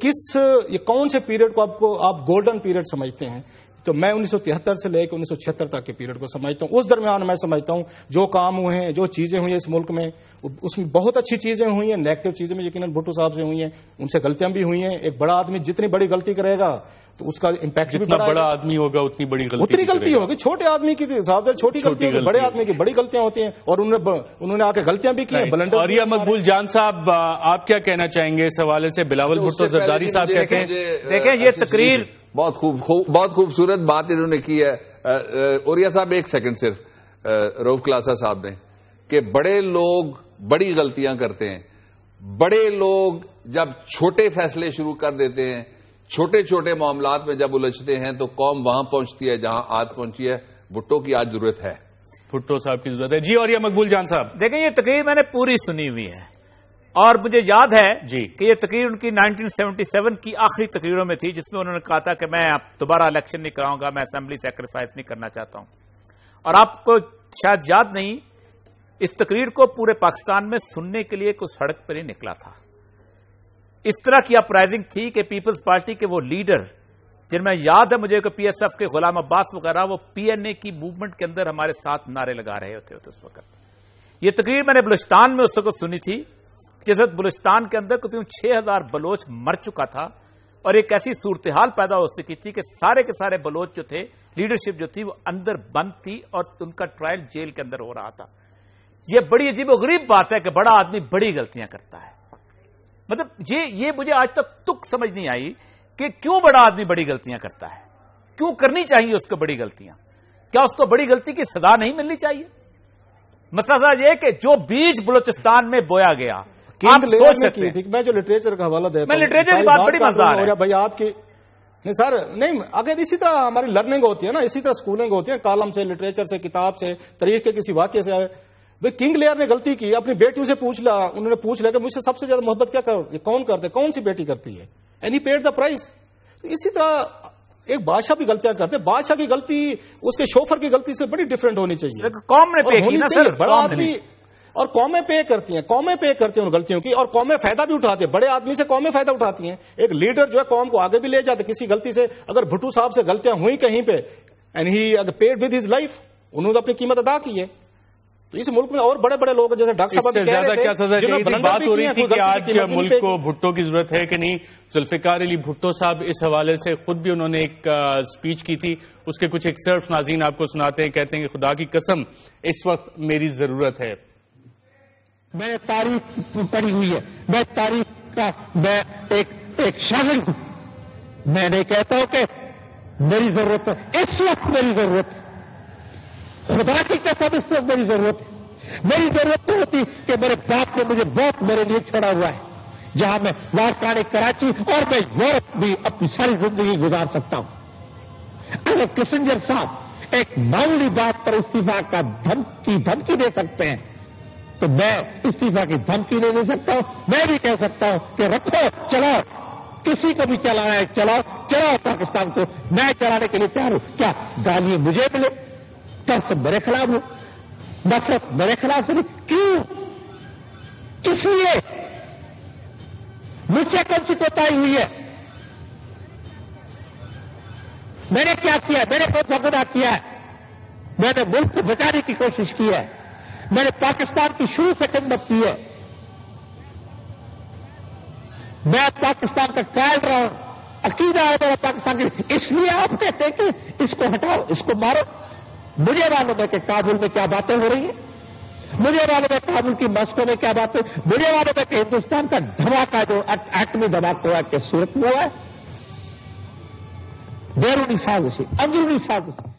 یہ کون سے پیریڈ کو آپ گولڈن پیریڈ سمجھتے ہیں, تو میں 1973 سے لے کے 1976 تک کے پیریڈ کو سمجھتا ہوں. اس درمیان میں سمجھتا ہوں جو کام ہوئے ہیں, جو چیزیں ہوئی ہیں اس ملک میں, اس میں بہت اچھی چیزیں ہوئی ہیں, نیگیٹو چیزیں میں یقیناً بھٹو صاحب سے ہوئی ہیں, ان سے غلطیاں بھی ہوئی ہیں. ایک بڑا آدمی جتنی بڑی غلطی کرے گا تو اس کا امپیکٹ بھی بڑا آدمی ہوگا اتنی بڑی غلطی ہوگی. چھوٹے آدمی کی چھوٹی غلطی ہوگی, بڑے آدمی کی بڑی غلطیاں ہوتی ہیں, اور انہوں نے آ کے غلطیاں بھی کی ہیں. عاریہ مقبول جان صاحب, آپ کیا کہنا چاہیں گے اس حوالے سے؟ بلاول بھٹو زرداری صاحب کہتے ہیں, دیکھیں یہ تقریر بہت خوبصورت بات انہوں نے کی ہے. عاریہ صاحب ایک سیکنڈ صرف, رؤف کلاسا صاحب نے, کہ بڑے لوگ بڑی غلطیاں کرتے ہیں. بڑے لوگ جب چھوٹے فیصلے شروع کر دیتے ہیں, چھوٹے چھوٹے معاملات میں جب الجھتے ہیں, تو قوم وہاں پہنچتی ہے جہاں آج پہنچی ہے. بھٹو کی آج ضرورت ہے, بھٹو صاحب کی ضرورت ہے. جی عاریہ مقبول جان صاحب, دیکھیں یہ تقریر میں نے پوری سنی ہوئی ہے, اور مجھے یاد ہے کہ یہ تقریر ان کی 1977 کی آخری تقریروں میں تھی, جس میں انہوں نے کہا تھا کہ میں اب دوبارہ الیکشن نہیں کراؤں گا, میں اسمبلی سیکریفائس نہیں کرنا چاہتا ہوں. اور آپ کو شاید یاد نہیں, اس تقریر کو پورے پاکستان میں سننے کے لیے کوئی سڑک پہ نہیں نکلا تھا. اس طرح کی اپرائزنگ تھی کہ پیپلز پارٹی کے وہ لیڈر, جن میں یاد ہے مجھے کہ پی ایس ایف کے غلام عباس وغیرہ, وہ پی این اے کی موومنٹ کے اندر ہمارے ساتھ نعرے لگا رہے ہوتے اس وقت. یہ تقریر میں نے بلوچستان میں اس وقت سنی تھی, جس وقت بلوچستان کے اندر قریب 6,000 بلوچ مر چکا تھا, اور ایک ایسی صورتحال پیدا ہو چکی تھی کہ سارے کے سارے بلوچ جو تھے, لیڈرشپ جو تھی وہ اندر بند تھی, اور ان کا ٹرائل جیل کے اندر ہو رہا تھا. یہ بڑی عجیب و غریب بات ہے کہ بڑا آدمی بڑی غلطیاں کرتا ہے. مطلب یہ مجھے آج تک سمجھ نہیں آئی کہ کیوں بڑا آدمی بڑی غلطیاں کرتا ہے, کیوں کرنی چاہیے اس کو بڑی غلطیاں, کیا اس کو بڑی غلطی کی سزا نہیں ملنی چاہیے؟ مسئلہ یہ کہ جو بیج بلوچستان میں بویا گیا, میں جو لٹریچر کا حوالہ دیتا ہوں, میں لٹریچر کی بات بڑی مزدار ہے بھائی آپ کی. نہیں سر, نہیں, اگر اسی طرح ہماری لرننگ ہوتی ہے نا, اسی طرح اسکولنگ ہوتی ہے, کالم سے, لٹریچر سے, کتاب سے, تاریخ کے کسی واقعے سے. بھائی کنگ لیئر نے غلطی کی, اپنی بیٹیوں سے پوچھ لیا, انہوں نے پوچھ لیا کہ مجھ سے سب سے زیادہ محبت کیا کون کرتے, کون سی بیٹی کرتی ہے, and he paid the price. اسی طرح ایک بادشاہ بھی غلطیاں کرتے, بادشاہ کی غلطی اس کے شوفر کی غلطی سے بڑی ڈفرینٹ ہونی چاہیے. قوم نے پے کی نا سر, بڑا آدمی, اور قومیں پے کرتی ہیں, ان غلطیوں کی, اور قومیں فائدہ بھی اٹھاتی ہیں. بڑے آدمی سے قومیں فائدہ اٹھاتی ہیں. ایک لیڈر جو ہے قوم کو آگے بھی لے جاتے کسی غلطی سے. اگر بھٹو صاحب سے غلطیاں ہوئی کہیں پہ, and he paid with his life, انہوں نے اپنی قیمت ادا کی ہے. تو اس ملک میں اور بڑے بڑے لوگ جیسے ڈاکٹر صاحب بات ہو رہی تھی کہ آج ملک کو بھٹو کی ضرورت ہے کہ نہیں. ذوالفقار علی بھٹو صاحب اس حوالے سے خود بھی انہوں نے ایک اسپیچ کی تھی, اس کے کچھ ایکسرپٹس ناظرین آپ کو سناتے ہیں. کہتے ہیں کہ خدا کی قسم اس وقت میری ضرورت ہے. میں نے تاریخ پڑھی ہوئی ہے, میں تاریخ کا ایک شاگرد ہوں. میں نہیں کہتا ہوں کہ میری ضرورت ہے، اس وقت میری ضرورت ہے، خدا کی قسم اس وقت میری ضرورت ہے۔ میری ضرورت تو ہوتی کہ میرے باپ نے مجھے بہت میرے لیے چھوڑا ہوا ہے، جہاں میں وارکانے کراچی اور میں یورپ بھی اپنی ساری زندگی گزار سکتا ہوں۔ اگر کسنجر صاحب ایک معمولی بات پر استعفا کا دھمکی دے سکتے ہیں تو میں استعفا کی دھمکی نہیں دے سکتا ہوں۔ میں بھی کہہ سکتا ہوں کہ رکھو، چلاؤ، کسی کو بھی چلانا ہے چلاؤ پاکستان کو، میں چلانے کے لیے تیار ہوں۔ کیا گالیاں مجھے ملے، ترس میرے خلاف ہو، نفرت میرے خلاف ہو؟ کیوں؟ اس لیے مجھ سے کون سی کوتاہی ہوئی ہے؟ میں نے کیا کیا؟ میں نے کون سا گناہ کیا ہے؟ میں نے ملک کو بچانے کی کوشش کی ہے، میں نے پاکستان کی شروع سے خدمت کی ہے، میں پاکستان کا قائل رہا ہوں، عقیدہ ہے میرا پاکستان کی۔ اس لیے آپ کہتے ہیں کہ اس کو ہٹاؤ، اس کو مارو۔ مجھے معلوم ہے کہ کابل میں کیا باتیں ہو رہی ہیں، مجھے معلوم ہے کابل کی مسکو میں کیا باتیں، مجھے معلوم ہے کہ ہندوستان کا دھماکہ جو ایٹمی دھماکہ ہوا کہ صورت میں ہوا ہے، بیرونی سازش، اندرونی سازش۔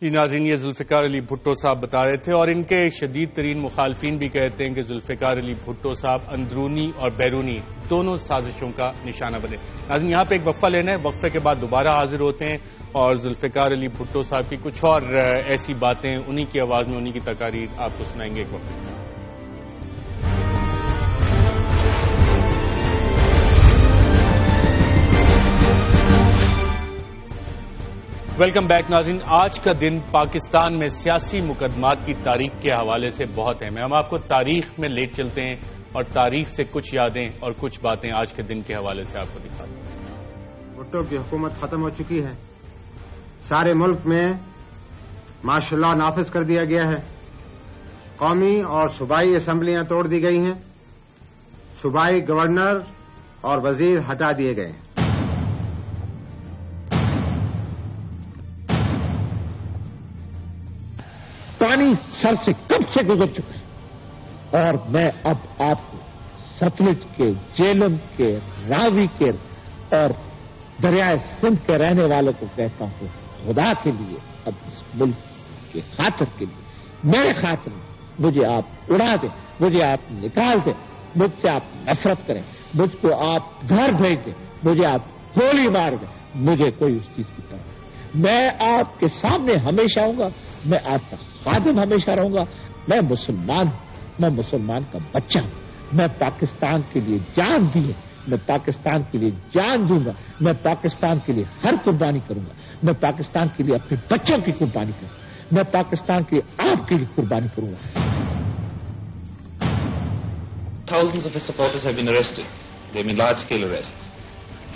جی ناظرین، یہ ذوالفقار علی بھٹو صاحب بتا رہے تھے، اور ان کے شدید ترین مخالفین بھی کہتے ہیں کہ ذوالفقار علی بھٹو صاحب اندرونی اور بیرونی دونوں سازشوں کا نشانہ بنے۔ ناظرین، یہاں پہ ایک وقفہ لینا ہے، وقفے کے بعد دوبارہ حاضر ہوتے ہیں اور ذوالفقار علی بھٹو صاحب کی کچھ اور ایسی باتیں انہی کی آواز میں، انہی کی تقاریر آپ کو سنائیں گے ایک وقفے میں۔ ویلکم بیک ناظرین، آج کا دن پاکستان میں سیاسی مقدمات کی تاریخ کے حوالے سے بہت اہم ہے۔ ہم آپ کو تاریخ میں لے چلتے ہیں اور تاریخ سے کچھ یادیں اور کچھ باتیں آج کے دن کے حوالے سے آپ کو دکھاتے ہیں۔ بھٹو کی حکومت ختم ہو چکی ہے، سارے ملک میں مارشل لا نافذ کر دیا گیا ہے، قومی اور صوبائی اسمبلیاں توڑ دی گئی ہیں، صوبائی گورنر اور وزیر ہٹا دیے گئے ہیں۔ پانی سر سے کب سے گزر چکا ہے، اور میں اب آپ کو ستلج کے، جیلم کے، راوی کے اور دریائے سندھ کے رہنے والوں کو کہتا ہوں، خدا کے لیے اب اس ملک کے خاطر کے لیے، میرے خاطر مجھے آپ اڑا دیں، مجھے آپ نکال دیں، مجھ سے آپ نفرت کریں، مجھ کو آپ گھر بھیج دیں، مجھے آپ گولی مار دیں، مجھے کوئی اس چیز کی طرف نہیں۔ میں آپ کے سامنے ہمیشہ ہوں گا، میں آپ کا خادم ہمیشہ رہوں گا۔ میں مسلمان ہوں، میں مسلمان کا بچہ ہوں، میں پاکستان کے لیے جان دی ہے، میں پاکستان کے لیے جان دوں گا، میں پاکستان کے لیے ہر قربانی کروں گا، میں پاکستان کے لیے اپنے بچوں کی قربانی کروں گا، میں پاکستان کے آپ کے لیے قربانی کروں گا۔ Thousands of his supporters have been arrested. There have been large-scale arrests.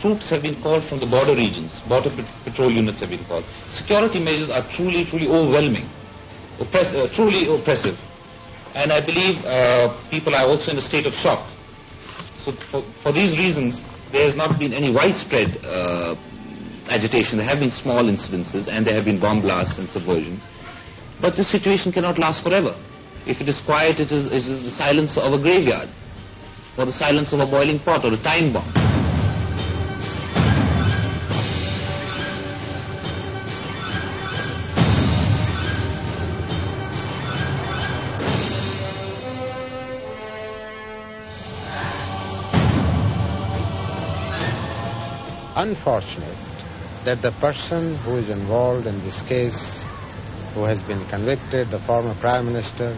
Troops have been called from the border regions. Border patrol units have been called. Security measures are truly overwhelming, truly oppressive. And I believe people are also in a state of shock. So for these reasons, there has not been any widespread agitation. There have been small incidences and there have been bomb blasts and subversion. But this situation cannot last forever. If it is quiet, it is the silence of a graveyard, or the silence of a boiling pot, or a time bomb. Unfortunate that the person who is involved in this case, who has been convicted, the former Prime Minister,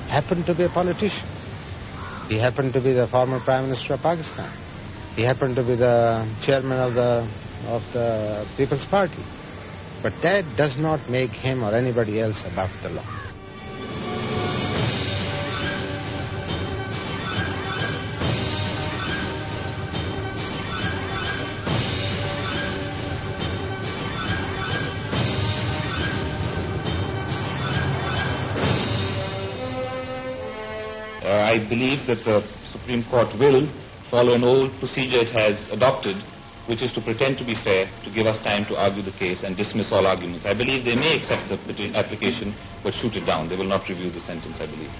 happened to be a politician. He happened to be the former Prime Minister of Pakistan. He happened to be the chairman of the People's Party. But that does not make him or anybody else above the law. I believe that the Supreme Court will follow an old procedure it has adopted, which is to pretend to be fair, to give us time to argue the case and dismiss all arguments. I believe they may accept the application, but shoot it down. They will not review the sentence, I believe.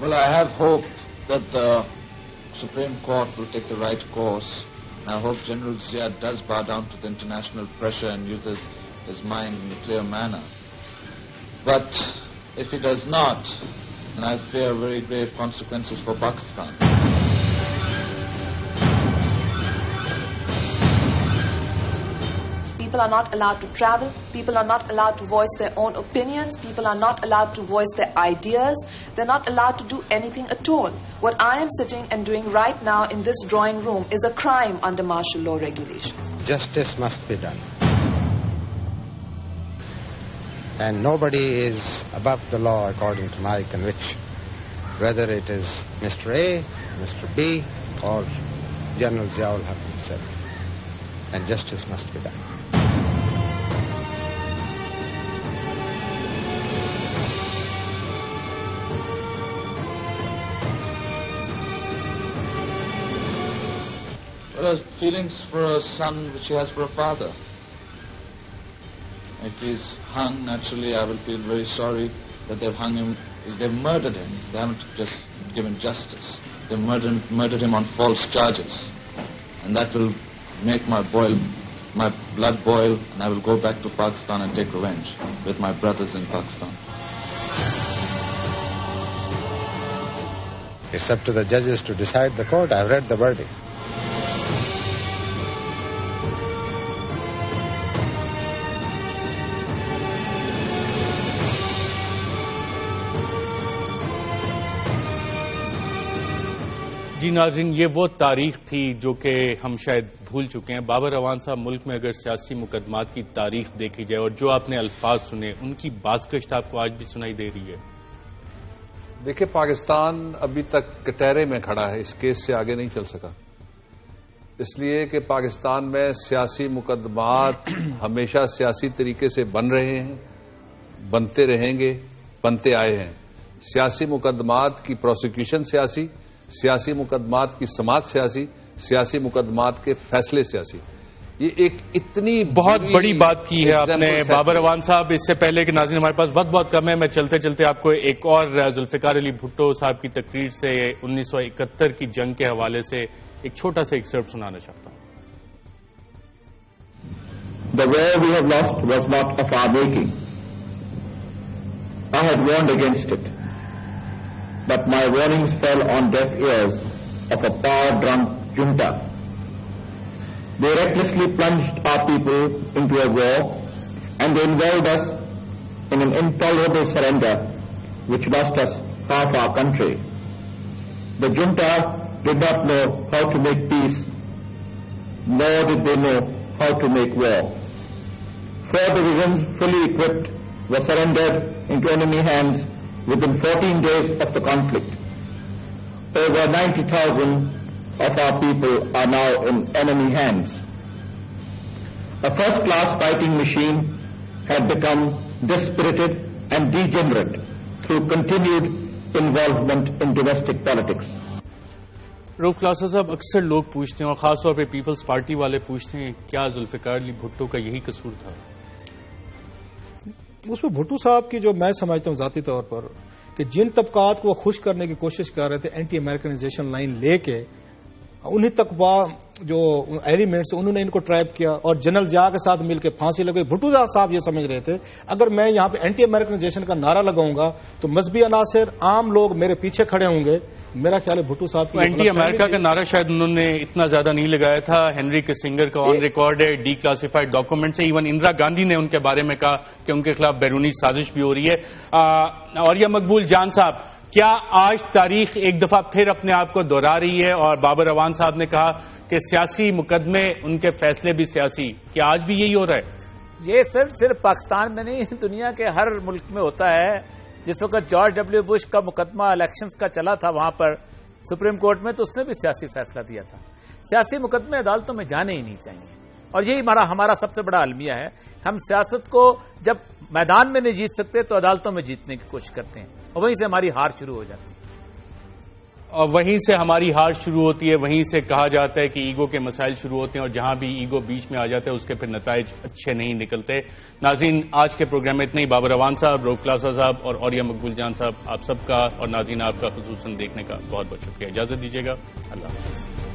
Well, I have hope that the Supreme Court will take the right course. And I hope General Zia does bow down to the international pressure and uses his mind in a clear manner. But if he does not, then I fear very grave consequences for Pakistan. People are not allowed to travel. People are not allowed to voice their own opinions. People are not allowed to voice their ideas. They're not allowed to do anything at all. What I am sitting and doing right now in this drawing room is a crime under martial law regulations. Justice must be done. And nobody is above the law according to my conviction, whether it is Mr. A, Mr. B, or General Ziaul Haq himself. And justice must be done. Well, feelings for a son which he has for a father. If he's hung, naturally I will feel very sorry that they've hung him. They've murdered him. They haven't just given justice. They've murdered him on false charges. And that will make my blood boil, and I will go back to Pakistan and take revenge with my brothers in Pakistan. It's up to the judges to decide the court. I've read the verdict. جی ناظرین، یہ وہ تاریخ تھی جو کہ ہم شاید بھول چکے ہیں. بابر اعوان صاحب، ملک میں اگر سیاسی مقدمات کی تاریخ دیکھی جائے اور جو آپ نے الفاظ سنے، ان کی بازگشت آپ کو آج بھی سنائی دے رہی ہے. دیکھیں، پاکستان ابھی تک کٹہرے میں کھڑا ہے، اس کیس سے آگے نہیں چل سکا. اس لیے کہ پاکستان میں سیاسی مقدمات ہمیشہ سیاسی طریقے سے بن رہے ہیں، بنتے رہیں گے، بنتے آئے ہیں. سیاسی مقدمات کی پروسیکیوشن سیاسی، سیاسی مقدمات کی سماعت سیاسی، سیاسی مقدمات کے فیصلے سیاسی. یہ ایک اتنی بہت بڑی بات کی ہے آپ نے بابر اعوان صاحب. اس سے پہلے کہ ناظرین ہمارے پاس وقت بہت کم ہے، میں چلتے چلتے آپ کو ایک اور ذوالفقار علی بھٹو صاحب کی تقریر سے 1971 کی جنگ کے حوالے سے ایک چھوٹا سا ایکسرپٹ سنانا چاہتا ہوں. The war we have lost was not of our making. I had warned against it. But my warnings fell on deaf ears of a power-drunk junta. They recklessly plunged our people into a war, and they involved us in an intolerable surrender which lost us half our country. The junta did not know how to make peace, nor did they know how to make war. 4 divisions fully equipped were surrendered into enemy hands within 14 days of the conflict. Over 90,000 of our people are now in enemy hands. A first-class fighting machine had become dispirited and degenerate through continued involvement in domestic politics. روف کلاسر صاحب، اکثر لوگ پوچھتے ہیں اور خاص طور پہ Peoples party والے پوچھتے ہیں کیا ذوالفقار علی بھٹو کا یہی قصور تھا؟ اس میں بھٹو صاحب کی جو میں سمجھتا ہوں ذاتی طور پر کہ جن طبقات کو وہ خوش کرنے کی کوشش کر رہے تھے اینٹی امریکنائزیشن لائن لے کے، انہی طبقہ جو ایلیمنٹس انہوں نے ان کو ٹریپ کیا اور جنرل ضیاء کے ساتھ مل کے پھانسی لگائی. بھٹو صاحب یہ سمجھ رہے تھے اگر میں یہاں پہ اینٹی امریکنائزیشن کا نعرہ لگاؤں گا تو مذہبی عناصر، عام لوگ میرے پیچھے کھڑے ہوں گے. میرا خیال ہے بھٹو صاحب کی اینٹی امریکہ کا نعرہ شاید انہوں نے اتنا زیادہ نہیں لگایا تھا. ہنری کسنگر کا آن ریکارڈ ہے، ڈی کلاسیفائڈ ڈاکومنٹ سے. ایون اندرا گاندھی نے ان کے بارے میں کہا کہ ان کے خلاف بیرونی سازش بھی ہو رہی ہے. اور یہ مقبول جان صاحب، کیا آج تاریخ ایک دفعہ پھر اپنے آپ کو دہرا رہی ہے؟ اور بابر اعوان صاحب نے کہا کہ سیاسی مقدمے، ان کے فیصلے بھی سیاسی. کیا آج بھی یہی ہو رہا ہے؟ یہ صرف پاکستان میں نہیں، دنیا کے ہر ملک میں ہوتا ہے. جس وقت جارج ڈبلیو بش کا مقدمہ الیکشنز کا چلا تھا وہاں پر سپریم کورٹ میں، تو اس نے بھی سیاسی فیصلہ دیا تھا. سیاسی مقدمے عدالتوں میں جانے ہی نہیں چاہیے، اور یہی ہمارا سب سے بڑا المیہ ہے. ہم سیاست کو جب میدان میں نہیں جیت سکتے تو عدالتوں میں جیتنے کی کوشش کرتے ہیں، اور وہیں سے ہماری ہار شروع ہو جاتی ہے. اور وہیں سے ہماری ہار شروع ہوتی ہے، وہیں سے کہا جاتا ہے کہ ایگو کے مسائل شروع ہوتے ہیں، اور جہاں بھی ایگو بیچ میں آ جاتا ہے اس کے پھر نتائج اچھے نہیں نکلتے۔ ناظرین، آج کے پروگرام میں اتنا ہی۔ بابر روان صاحب، روف پلاسا صاحب اور اوریہ مقبول جان صاحب، آپ سب کا اور ناظرین آپ کا خصوصاً دیکھنے کا بہت بہت شکریہ۔ اجازت دیجیے گا، اللہ حافظ۔